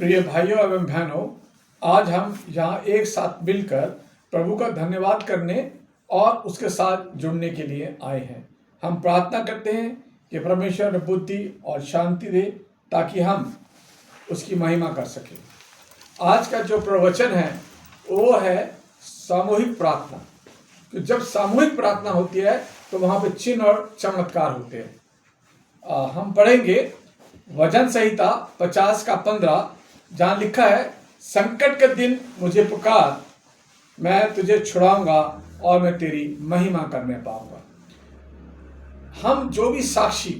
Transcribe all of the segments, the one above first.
प्रिय भाइयों एवं बहनों, आज हम यहाँ एक साथ मिलकर प्रभु का धन्यवाद करने और उसके साथ जुड़ने के लिए आए हैं। हम प्रार्थना करते हैं कि परमेश्वर बुद्धि और शांति दे ताकि हम उसकी महिमा कर सकें। आज का जो प्रवचन है वो है सामूहिक प्रार्थना। तो जब सामूहिक प्रार्थना होती है तो वहाँ पे चिन्ह और चमत्कार होते हैं। हम पढ़ेंगे वचन संहिता 50 का 15, जहाँ लिखा है, संकट के दिन मुझे पुकार, मैं तुझे छुड़ाऊंगा और मैं तेरी महिमा करने पाऊंगा। हम जो भी साक्षी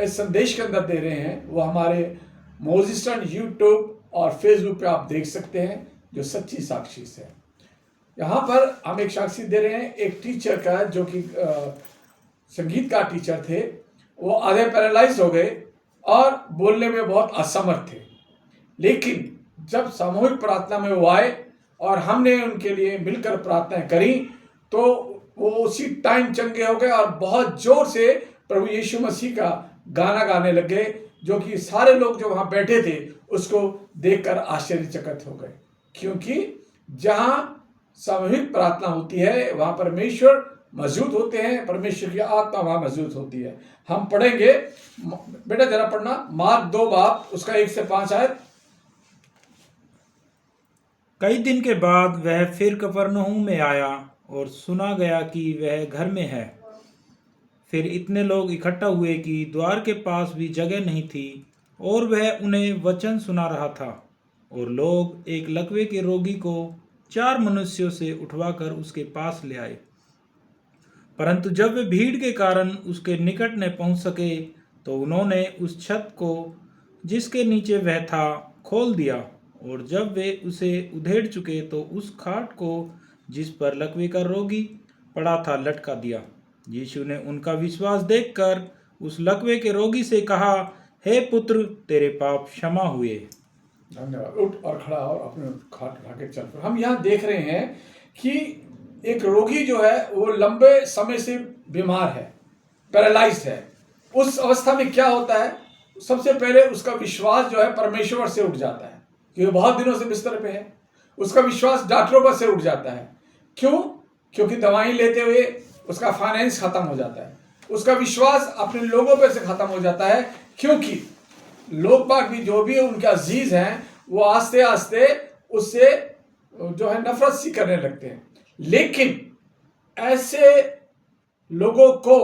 इस संदेश के अंदर दे रहे हैं वो हमारे मोजिस्टन यूट्यूब और फेसबुक पे आप देख सकते हैं, जो सच्ची साक्षी से। यहाँ पर हम एक साक्षी दे रहे हैं एक टीचर का, जो कि संगीत का टीचर थे। वो आधे पैरालाइज हो गए और बोलने में बहुत असमर्थ थे, लेकिन जब सामूहिक प्रार्थना में वो आए और हमने उनके लिए मिलकर प्रार्थनाएं करी तो वो उसी टाइम चंगे हो गए और बहुत जोर से प्रभु यीशु मसीह का गाना गाने लगे, जो कि सारे लोग जो वहाँ बैठे थे उसको देखकर आश्चर्यचकित हो गए। क्योंकि जहाँ सामूहिक प्रार्थना होती है वहाँ परमेश्वर मौजूद होते हैं, परमेश्वर की आत्मा वहाँ मौजूद होती है। हम पढ़ेंगे, बेटा जरा पढ़ना, मार्क 2 बाब उसका 1 से 5 आयत। कई दिन के बाद वह फिर कफरनहूम में आया और सुना गया कि वह घर में है। फिर इतने लोग इकट्ठा हुए कि द्वार के पास भी जगह नहीं थी और वह उन्हें वचन सुना रहा था। और लोग एक लकवे के रोगी को 4 मनुष्यों से उठवाकर उसके पास ले आए। परंतु जब वे भीड़ के कारण उसके निकट न पहुंच सके तो उन्होंने उस छत को जिसके नीचे वह था खोल दिया, और जब वे उसे उधेड़ चुके तो उस खाट को जिस पर लकवे का रोगी पड़ा था लटका दिया। यीशु ने उनका विश्वास देखकर उस लकवे के रोगी से कहा, हे पुत्र, तेरे पाप क्षमा हुए। धन्यवाद। उठ और खड़ा और अपने खाट उठा के चल। हम यहाँ देख रहे हैं कि एक रोगी जो है वो लंबे समय से बीमार है, पैरालाइज्ड है। उस अवस्था में क्या होता है, सबसे पहले उसका विश्वास जो है परमेश्वर से उठ जाता है, क्योंकि बहुत दिनों से बिस्तर पे है। उसका विश्वास डॉक्टरों पर से उठ जाता है। क्यों? क्योंकि दवाई लेते हुए उसका फाइनेंस खत्म हो जाता है। उसका विश्वास अपने लोगों पर से खत्म हो जाता है, क्योंकि लोग बाग भी जो भी उनके अजीज हैं वो आस्ते आस्ते उससे जो है नफरत सी करने लगते हैं। लेकिन ऐसे लोगों को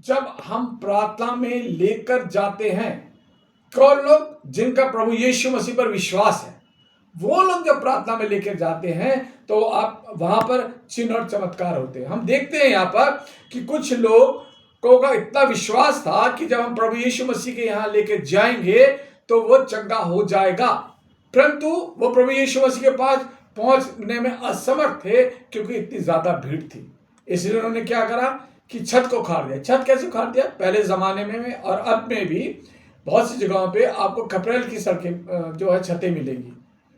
जब हम प्रार्थना में लेकर जाते हैं, कौन लोग? जिनका प्रभु यीशु मसीह पर विश्वास है, वो लोग जब प्रार्थना में लेकर जाते हैं तो आप वहां पर चिन्ह और चमत्कार होते हैं। हम देखते हैं यहाँ पर कि कुछ लोगों का इतना विश्वास था कि जब हम प्रभु यीशु मसीह के यहाँ लेकर जाएंगे तो वो चंगा हो जाएगा, परंतु वो प्रभु यीशु मसीह के पास पहुंचने में असमर्थ थे, क्योंकि इतनी ज्यादा भीड़ थी। इसलिए उन्होंने क्या करा कि छत को उखाड़ दिया। छत कैसे उखाड़ दिया? पहले जमाने में और अब में भी बहुत सी जगहों पे आपको खपरेल की सड़कें जो है छतें मिलेंगी।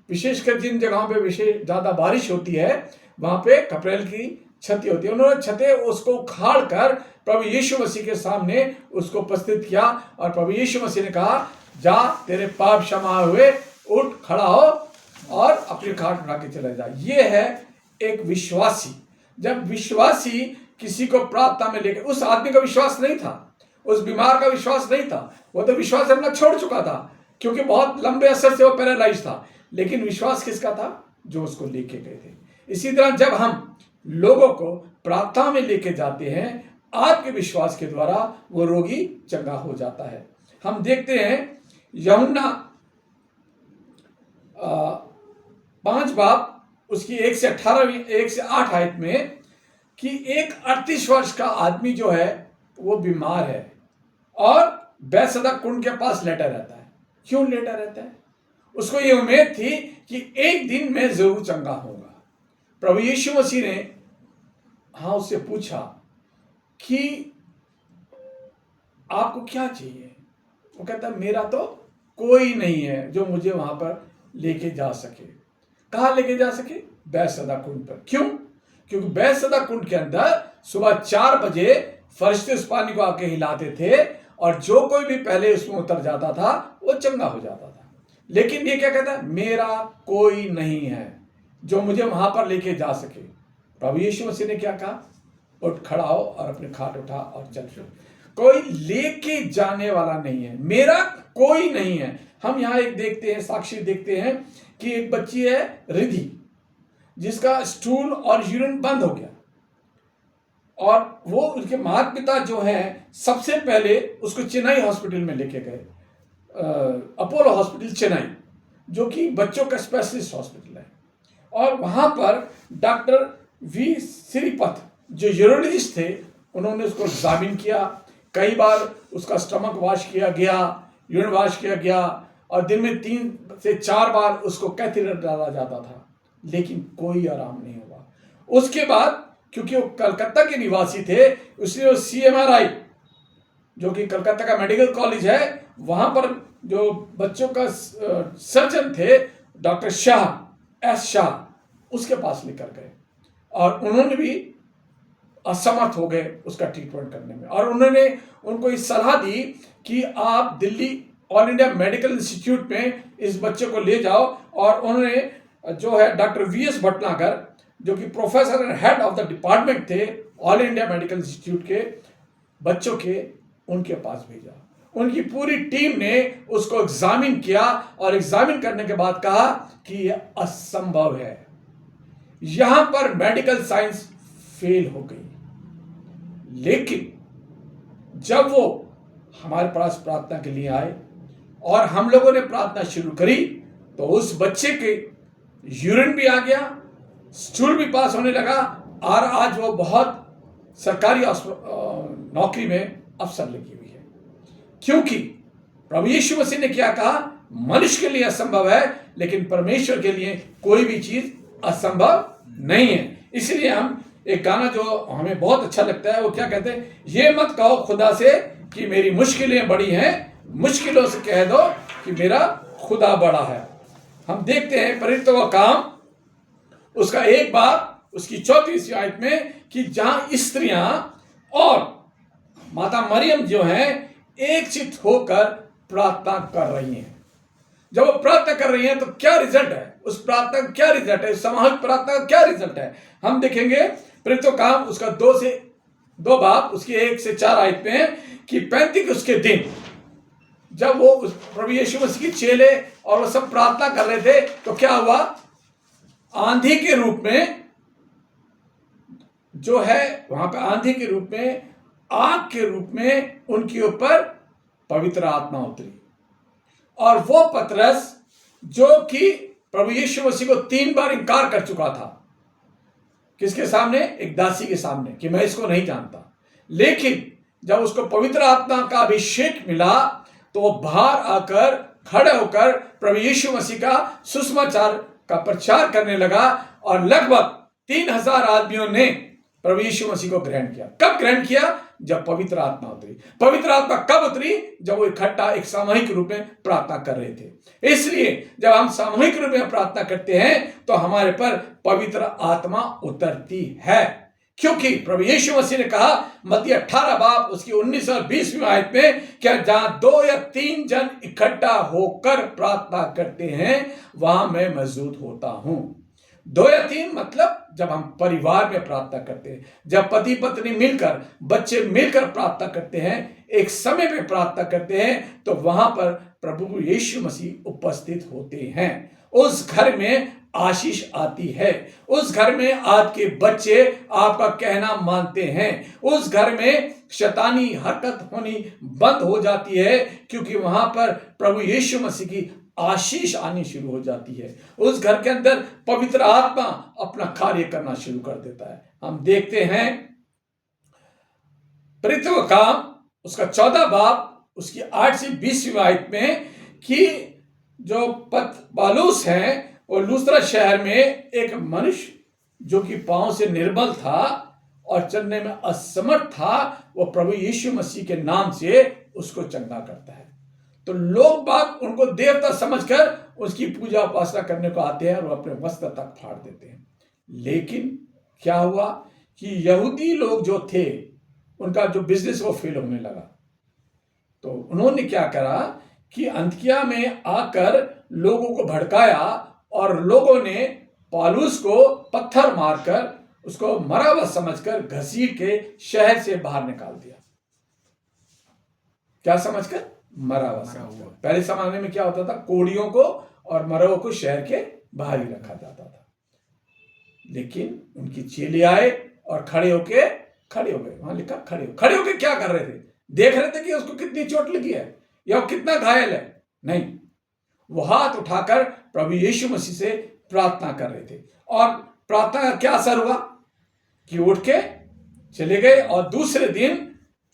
विशेषकर जिन जगहों पे विशेष ज़्यादा बारिश होती है वहाँ पे खपरेल की छतें होती है। उन्होंने छतें उसको उखाड़ कर प्रभु यीशु मसीह के सामने उसको उपस्थित किया और प्रभु यीशु मसीह ने कहा, जा, तेरे पाप क्षमा हुए, उठ खड़ा हो और अपनी खाट उठा के चला जा। ये है एक विश्वासी। जब विश्वासी किसी को प्रार्थना में लेकर, उस आदमी का विश्वास नहीं था, उस बीमार का विश्वास नहीं था, वो तो विश्वास अपना छोड़ चुका था, क्योंकि बहुत लंबे अरसे से वो पैरालाइज था। लेकिन विश्वास किसका था? जो उसको लेके गए थे। इसी तरह जब हम लोगों को प्रार्थना में लेके जाते हैं, आपके विश्वास के द्वारा वो रोगी चंगा हो जाता है। हम देखते हैं यूहन्ना 5 बाब उसकी 1 से 8 आयत में कि एक 38 वर्ष का आदमी जो है वो बीमार है और बैतसैदा कुंड के पास लेटा रहता है। क्यों लेटा रहता है? उसको ये उम्मीद थी कि एक दिन मैं जरूर चंगा होगा। प्रभु यीशु मसीह ने उससे पूछा कि आपको क्या चाहिए? वो कहता है, मेरा तो कोई नहीं है जो मुझे वहां पर लेके जा सके। कहाँ लेके जा सके? बैतसैदा कुंड पर। क्यों? क्योंकि बैतसैदा कुंड के अंदर सुबह 4 बजे फरिश्ते उस पानी को आके हिलाते थे और जो कोई भी पहले उसमें उतर जाता था वो चंगा हो जाता था। लेकिन ये क्या कहता है, मेरा कोई नहीं है जो मुझे वहां पर लेके जा सके। प्रभु यीशु मसीह ने क्या कहा, उठ खड़ा हो और अपनी खाट उठा और चल फिर। कोई लेके जाने वाला नहीं है, मेरा कोई नहीं है। हम यहाँ एक देखते हैं, साक्षी देखते हैं कि एक बच्ची है रिधि, जिसका स्टूल और यूरिन बंद हो गया, और वो उनके माता पिता जो हैं सबसे पहले उसको चेन्नई हॉस्पिटल में लेके गए, अपोलो हॉस्पिटल चेन्नई, जो कि बच्चों का स्पेशलिस्ट हॉस्पिटल है। और वहाँ पर डॉक्टर वी श्रीपथ जो यूरोलॉजिस्ट थे, उन्होंने उसको एग्जामिन किया, कई बार उसका स्टमक वॉश किया गया, यूरिन वॉश किया गया, और दिन में 3 से 4 बार उसको कैथेटर डाला जाता था, लेकिन कोई आराम नहीं हुआ। उसके बाद क्योंकि वो कलकत्ता के निवासी थे, इसलिए वो CMRI जो कि कलकत्ता का मेडिकल कॉलेज है, वहाँ पर जो बच्चों का सर्जन थे डॉक्टर S शाह, उसके पास लेकर गए, और उन्होंने भी असमर्थ हो गए उसका ट्रीटमेंट करने में। और उन्होंने उनको इस सलाह दी कि आप Delhi all India medical institute में इस बच्चे को ले जाओ। और उन्होंने जो है डॉक्टर VS भटनागर, जो कि professor and head of the department थे ऑल इंडिया मेडिकल इंस्टीट्यूट के बच्चों के, उनके पास भेजा। उनकी पूरी टीम ने उसको एग्जामिन किया, और एग्जामिन करने के बाद कहा कि यह असंभव है, यहां पर मेडिकल साइंस फेल हो गई। लेकिन जब वो हमारे पास प्रार्थना के लिए आए और हम लोगों ने प्रार्थना शुरू करी, तो उस बच्चे के यूरिन भी आ गया, स्टूल भी पास होने लगा, और आज वो बहुत सरकारी नौकरी में अफसर लगी हुई है। क्योंकि प्रभु यीशु मसीह ने क्या कहा, मनुष्य के लिए असंभव है, लेकिन परमेश्वर के लिए कोई भी चीज असंभव नहीं है। इसलिए हम एक गाना जो हमें बहुत अच्छा लगता है, वो क्या कहते हैं, ये मत कहो खुदा से कि मेरी मुश्किलें बड़ी हैं, मुश्किलों से कह दो कि मेरा खुदा बड़ा है। हम देखते हैं प्रेरितों का काम उसका 1 बाब उसकी 34वीं आयत में, कि जहां स्त्रियां और माता मरियम जो हैं एक चित्त होकर प्रार्थना कर रही हैं। जब वो प्रार्थना कर रही हैं तो क्या रिजल्ट है, उस प्रार्थना का क्या रिजल्ट है, सामूहिक प्रार्थना का क्या रिजल्ट है, हम देखेंगे प्रेरितों का काम उसका 2 बाब उसकी 1 से 4 आयत में, कि 35 उसके दिन जब वो प्रभु यीशु मसीह के चेले और वो सब प्रार्थना कर रहे थे, तो क्या हुआ, आंधी के रूप में जो है वहां पे आंधी के रूप में, आग के रूप में उनके ऊपर पवित्र आत्मा उतरी। और वो पतरस जो कि प्रभु यीशु मसीह को 3 बार इनकार कर चुका था, किसके सामने, एक दासी के सामने, कि मैं इसको नहीं जानता, लेकिन जब उसको पवित्र आत्मा का अभिषेक मिला, तो वो बाहर आकर खड़े होकर प्रभु यीशु मसीह का सुसमाचार का प्रचार करने लगा, और लगभग 3000 आदमियों ने प्रभु यीशु मसीह को ग्रहण किया। कब ग्रहण किया, जब पवित्र आत्मा उतरी। पवित्र आत्मा कब उतरी, जब वो इकट्ठा एक सामूहिक रूप में प्रार्थना कर रहे थे। इसलिए जब हम सामूहिक रूप में प्रार्थना करते हैं तो हमारे पर पवित्र आत्मा उतरती है, क्योंकि प्रभु यीशु मसीह ने कहा मत्ती 18 बाब उसकी 19 और 20वीं आयत में, क्या जहां 2 या 3 जन इकट्ठा होकर प्रार्थना करते हैं वहां मैं मौजूद होता हूं। 2 या 3 मतलब जब हम परिवार में प्रार्थना करते हैं, जब पति पत्नी मिलकर, बच्चे मिलकर प्रार्थना करते हैं, एक समय में प्रार्थना करते हैं, तो वहां पर प्रभु यीशु मसीह उपस्थित होते हैं। उस घर में आशीष आती है, उस घर में आपके बच्चे आपका कहना मानते हैं, उस घर में शैतानी हरकत होनी बंद हो जाती है, क्योंकि वहां पर प्रभु यीशु मसीह की आशीष आनी शुरू हो जाती है। उस घर के अंदर पवित्र आत्मा अपना कार्य करना शुरू कर देता है। हम देखते हैं प्रेरितों का काम उसका 14 बाब उसकी 8 से 20वीं आयत में, कि जो पतबालूस हैं वो लूस्त्रा शहर में एक मनुष्य जो कि पांव से निर्बल था और चलने में असमर्थ था, वो प्रभु यीशु मसीह के नाम से उसको चंगा करता है। तो लोग बाग उनको देवता समझकर उसकी पूजा उपासना करने को आते हैं और वो अपने वस्त्र तक फाड़ देते हैं। लेकिन क्या हुआ कि यहूदी लोग जो थे उनका जो बिजनेस वो फेल होने लगा, तो उन्होंने क्या करा कि अंतिया में आकर लोगों को भड़काया और लोगों ने पौलुस को पत्थर मारकर उसको मरा हुआ समझकर घसीट के शहर से बाहर निकाल दिया। क्या समझकर? मरा हुआ समझकर। पहले जमाने में क्या होता था, कोड़ियों को और मरे हुए को शहर के बाहर ही रखा जाता था। लेकिन उनके चेले आए और खड़े हो गए, वहां लिखा खड़े होके क्या कर रहे थे? देख रहे थे कि उसको कितनी चोट लगी है या वो कितना घायल है? नहीं, वो हाथ उठाकर प्रभु यीशु मसीह से प्रार्थना कर रहे थे। और प्रार्थना का क्या असर हुआ कि उठ के चले गए और दूसरे दिन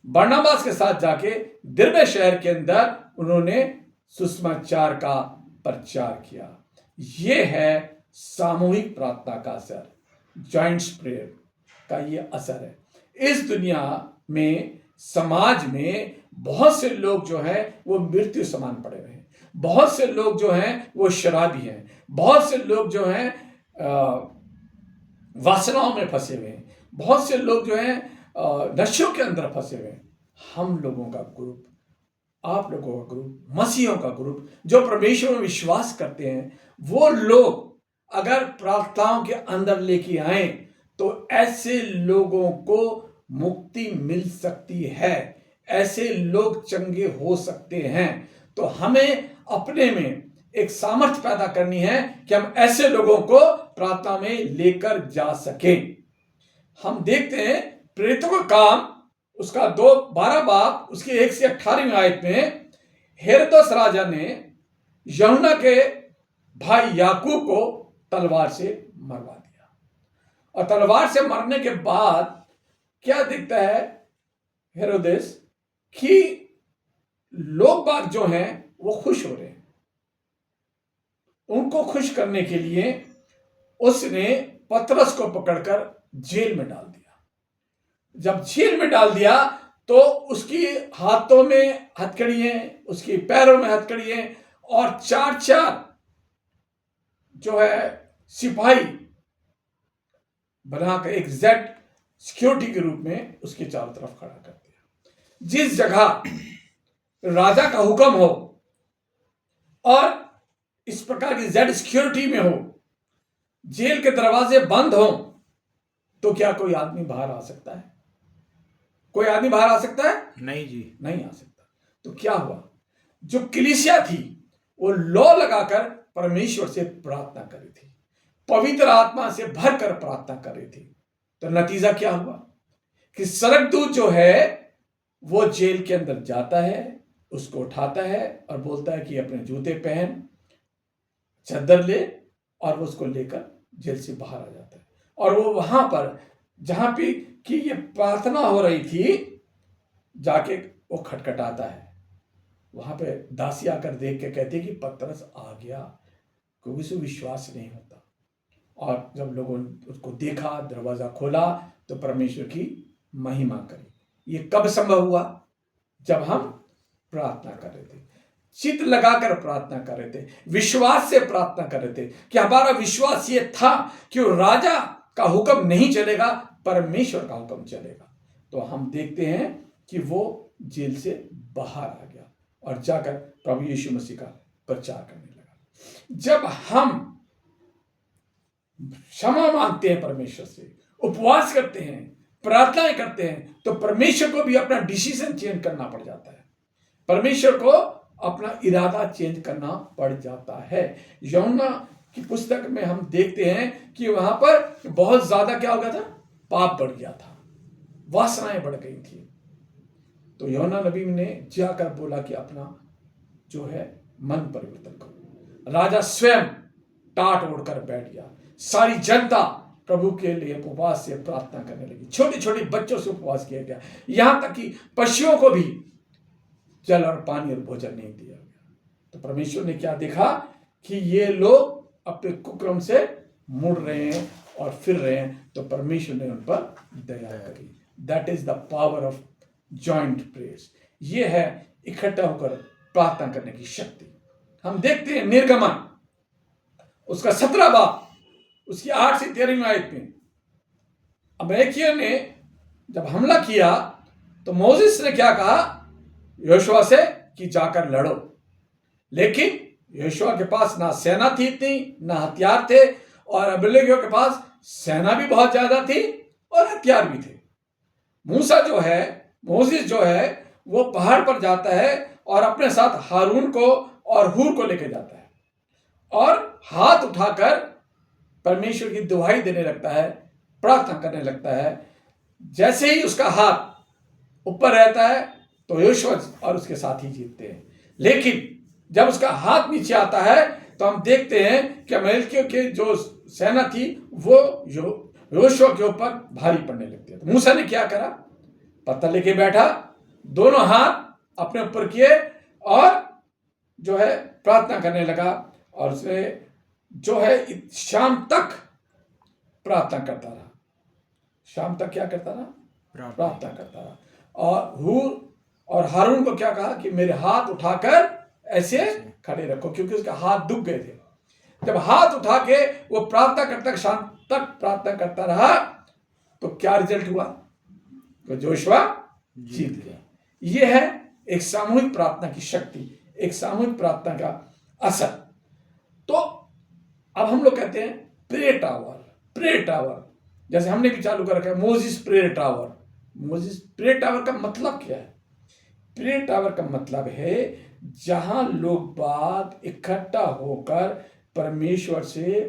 बरनबास के साथ जाके दिरबे शहर के अंदर उन्होंने सुसमाचार का प्रचार किया। ये है सामूहिक प्रार्थना का असर, जॉइंट प्रेयर का ये असर है। इस दुनिया में, समाज में बहुत से लोग जो हैं वो मृत्यु समान पड़े हुए हैं। बहुत से लोग जो हैं वो शराबी हैं। बहुत से लोग जो हैं वासनाओं में फंसे हुए हैं। बहुत से लोग जो हैं नशों के अंदर फंसे हुए हैं। हम लोगों का ग्रुप, आप लोगों का ग्रुप, मसीहों का ग्रुप जो परमेश्वर में विश्वास करते हैं, वो लोग अगर प्रार्थनाओं के अंदर लेके आए तो ऐसे लोगों को मुक्ति मिल सकती है, ऐसे लोग चंगे हो सकते हैं। तो हमें अपने में एक सामर्थ्य पैदा करनी है कि हम ऐसे लोगों को प्रार्थना में लेकर जा सकें। हम देखते हैं प्रेरितों का काम, उसका 12 बाब उसकी 1 से 18वीं आयत में हेरोदेस राजा ने यूहन्ना के भाई याकूब को तलवार से मरवा दिया। और तलवार से मरने के बाद क्या दिखता है हेरोदेस कि लोग बाग जो हैं वो खुश हो रहे हैं। उनको खुश करने के लिए उसने पतरस को पकड़कर जेल में डाल दिया। जब जेल में डाल दिया तो उसकी हाथों में हथकड़ियां, उसकी पैरों में हथकड़ियां और 4 जो है सिपाही बनाकर एक जेड सिक्योरिटी के रूप में उसके चारों तरफ खड़ा कर दिया। जिस जगह राजा का हुक्म हो और इस प्रकार की जेड सिक्योरिटी में हो, जेल के दरवाजे बंद हो, तो क्या कोई आदमी बाहर आ सकता है? कोई आदमी बाहर आ सकता है? नहीं जी, नहीं आ सकता। तो क्या हुआ, जो कलीसिया थी वो लौ लगाकर परमेश्वर से प्रार्थना कर रही थी, पवित्र आत्मा से भरकर प्रार्थना कर रही थी। तो नतीजा क्या हुआ कि स्वर्गदूत जो है वो जेल के अंदर जाता है, उसको उठाता है और बोलता है कि अपने जूते पहन, चादर ले, और वो उसको लेकर जेल से बाहर आ जाता है। और वो वहां पर जहां पे कि ये प्रार्थना हो रही थी जाके वो खटखटाता है। वहां पे दासी आकर देख के कहती है कि पतरस आ गया, क्योंकि उसे विश्वास नहीं होता। और जब लोगों ने उसको देखा, दरवाजा खोला, तो परमेश्वर की महिमा करी। ये कब संभव हुआ? जब हम प्रार्थना कर रहे थे, चित्त लगाकर प्रार्थना कर रहे थे, विश्वास से प्रार्थना कर रहे थे कि हमारा विश्वास ये था कि राजा का हुक्म नहीं चलेगा, परमेश्वर का हुक्म चलेगा। तो हम देखते हैं कि वो जेल से बाहर आ गया और जाकर प्रभु यीशु मसीह का प्रचार करने लगा। जब हम क्षमा मांगते हैं परमेश्वर से, उपवास करते हैं, प्रार्थनाएं करते हैं, तो परमेश्वर को भी अपना डिसीजन चेंज करना पड़ जाता है। परमेश्वर को अपना इरादा चेंज करना पड़ जाता है। यूहन्ना की पुस्तक में हम देखते हैं कि वहां पर बहुत ज्यादा क्या हो गया था, पाप बढ़ गया था, वासनाएं बढ़ गई थी। तो यूहन्ना नबी ने जाकर बोला कि अपना जो है मन परिवर्तन करो। राजा स्वयं टाट ओढ़कर बैठ गया। सारी जनता प्रभु के लिए उपवास से प्रार्थना करने लगी। छोटे छोटे बच्चों से उपवास किया गया, यहां तक कि पशुओं को भी जल और पानी और भोजन नहीं दिया गया। तो परमेश्वर ने क्या देखा कि ये लोग अपने कुक्रम से मुड़ रहे हैं और फिर रहे हैं, तो परमेश्वर ने उन पर दया करी। That is the power of joint prayers. ये है इकट्ठा होकर प्रार्थना करने की शक्ति। हम देखते हैं निर्गमन उसका 17 बाब उसकी 8 से 13वीं आयत में अमेरिकियों ने जब हमला किया तो मोसेस ने क्या कहा यहोशुआ से कि जाकर लड़ो, लेकिन यहोशुआ के पास ना सेना थी इतनी, ना हथियार थे, और अबीलेकियों के पास सेना भी बहुत ज्यादा थी और हथियार भी थे। मोसेस जो है वो पहाड़ पर जाता है और अपने साथ हारून को और हूर को लेकर जाता है और हाथ उठाकर परमेश्वर की दुहाई देने लगता है, प्रार्थना करने लगता है। जैसे ही उसका हाथ ऊपर रहता है तो यहोशुआ और उसके साथी जीतते हैं। लेकिन जब उसका हाथ नीचे आता है तो हम देखते हैं कि अमालेकियों की जो सेना थी वो यहोशुआ के ऊपर भारी पड़ने लगती है। तो मूसा ने क्या करा? पत्थर लेके बैठा, दोनों हाथ अपने ऊपर किए और जो है प्रार्थना करने लगा, और उसने जो है शाम तक प्रार्थना करता रहा। शाम तक क्या करता रहा? प्रार्थना करता रहा। और हूर और हारून को क्या कहा कि मेरे हाथ उठाकर ऐसे खड़े रखो, क्योंकि उसके हाथ दुख गए थे। जब हाथ उठा के वो प्रार्थना करता, शाम तक प्रार्थना करता रहा, तो क्या रिजल्ट हुआ? तो यहोशुआ जीत गया। यह है एक सामूहिक प्रार्थना की शक्ति, एक सामूहिक प्रार्थना का असर। तो अब हम लोग कहते हैं प्रेयर टावर, प्रेयर टावर, जैसे हमने भी चालू कर रखा है Moses prayer tower. Moses prayer tower का मतलब क्या है? प्रेयर टावर का मतलब है जहां लोग बाग इकट्ठा होकर परमेश्वर से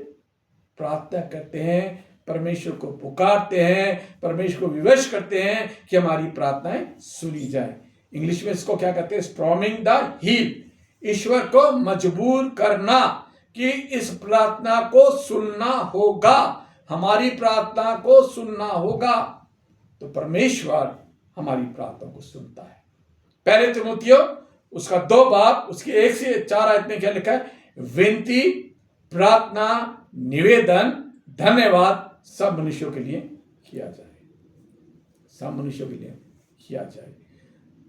प्रार्थना करते हैं, परमेश्वर को पुकारते हैं, परमेश्वर को विवश करते हैं कि हमारी प्रार्थनाएं सुनी जाए। इंग्लिश में इसको क्या कहते हैं? स्ट्रॉमिंग द हील, ईश्वर को मजबूर करना कि इस प्रार्थना को सुनना होगा, हमारी प्रार्थना को सुनना होगा। तो परमेश्वर हमारी प्रार्थना को सुनता है। पहले तिमुथियो उसका 2 बाब उसकी 1 से 4 आयत में क्या लिखा है? विनती, प्रार्थना, निवेदन, धन्यवाद सब मनुष्यों के लिए किया जाए, सब मनुष्यों के लिए किया जाए।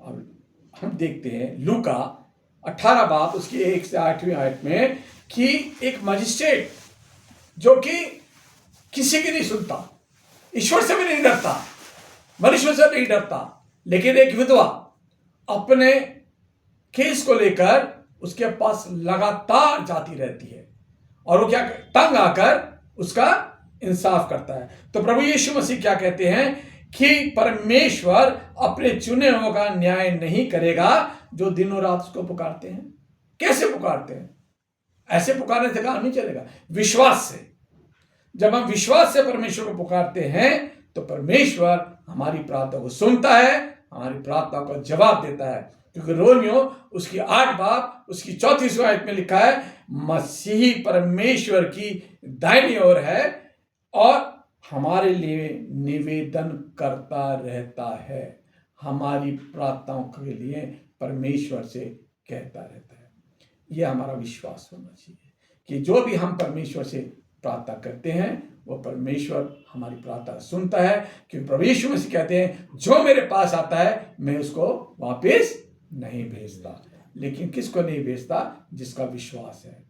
अब हम देखते हैं लूका 18 बाब उसकी 1 से 8वीं आयत में कि एक मजिस्ट्रेट जो कि किसी की नहीं सुनता, ईश्वर से भी नहीं डरता, मनुष्य से नहीं डरता, लेकिन एक विधवा अपने केस को लेकर उसके पास लगातार जाती रहती है और वो क्या तंग आकर उसका इंसाफ करता है। तो प्रभु यीशु मसीह क्या कहते हैं कि परमेश्वर अपने चुने हुओं का न्याय नहीं करेगा जो दिनों रात उसको पुकारते हैं। कैसे पुकारते हैं? ऐसे पुकारने से काम नहीं चलेगा, विश्वास से। जब हम विश्वास से परमेश्वर को पुकारते हैं तो परमेश्वर हमारी प्रार्थना को सुनता है, हमारी प्रार्थना को जवाब देता है। क्योंकि रोमियो उसकी 8 बाब उसकी 34वीं आयत में लिखा है, मसीही परमेश्वर की दाहिनी ओर है और हमारे लिए निवेदन करता रहता है, हमारी प्रार्थनाओं के लिए परमेश्वर से कहता रहता है। यह हमारा विश्वास होना चाहिए कि जो भी हम परमेश्वर से प्रार्थना करते हैं वो परमेश्वर हमारी प्रार्थना सुनता है। क्योंकि प्रभु यीशु मसीह कहते हैं जो मेरे पास आता है मैं उसको वापस नहीं भेजता। लेकिन किसको नहीं भेजता? जिसका विश्वास है।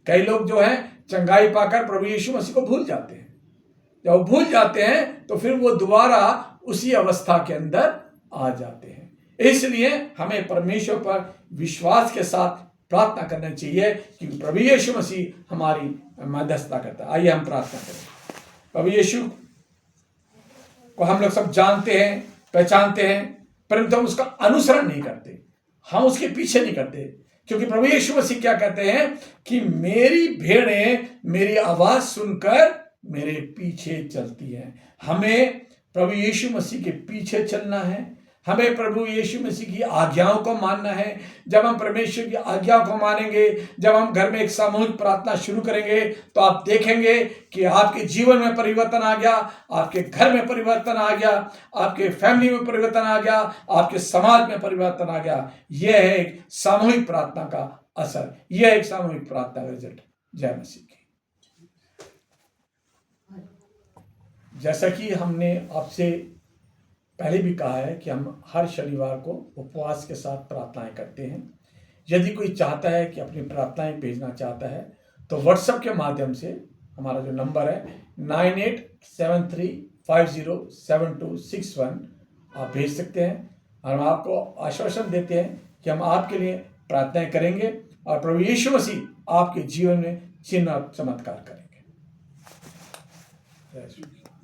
कई लोग जो है चंगाई पाकर प्रभु यीशु मसीह को भूल जाते हैं। जब वो भूल जाते हैं तो फिर वो दोबारा उसी अवस्था के अंदर आ जाते हैं। इसलिए हमें परमेश्वर पर विश्वास के साथ प्रार्थना करना चाहिए क्योंकि प्रभु यीशु मसीह हमारी मध्यस्थता करता है। आइए हम प्रार्थना करें। प्रभु यीशु को हम लोग सब जानते हैं, पहचानते हैं, परंतु हम उसका अनुसरण नहीं करते, हम उसके पीछे नहीं करते। क्योंकि प्रभु यीशु मसीह क्या कहते हैं कि मेरी भेड़ें मेरी आवाज सुनकर मेरे पीछे चलती हैं। हमें प्रभु यीशु मसीह के पीछे चलना है, हमें प्रभु यीशु मसीह की आज्ञाओं को मानना है। जब हम परमेश्वर की आज्ञाओं को मानेंगे, जब हम घर में एक सामूहिक प्रार्थना शुरू करेंगे तो आप देखेंगे कि आपके जीवन में परिवर्तन आ गया, आपके घर में परिवर्तन आ गया, आपके फैमिली में परिवर्तन आ गया, आपके समाज में परिवर्तन आ गया। यह है एक सामूहिक प्रार्थना का असर, यह एक सामूहिक प्रार्थना का रिजल्ट। जय मसीह की। जैसा कि हमने आपसे पहले भी कहा है कि हम हर शनिवार को उपवास के साथ प्रार्थनाएं करते हैं। यदि कोई चाहता है कि अपनी प्रार्थनाएं भेजना चाहता है तो व्हाट्सएप के माध्यम से हमारा जो नंबर है 9873507261 आप भेज सकते हैं। और हम आपको आश्वासन देते हैं कि हम आपके लिए प्रार्थनाएं करेंगे और प्रभु यीशु मसीह आपके जीवन में चिन्ह और चमत्कार करेंगे। जय श्री कृष्ण।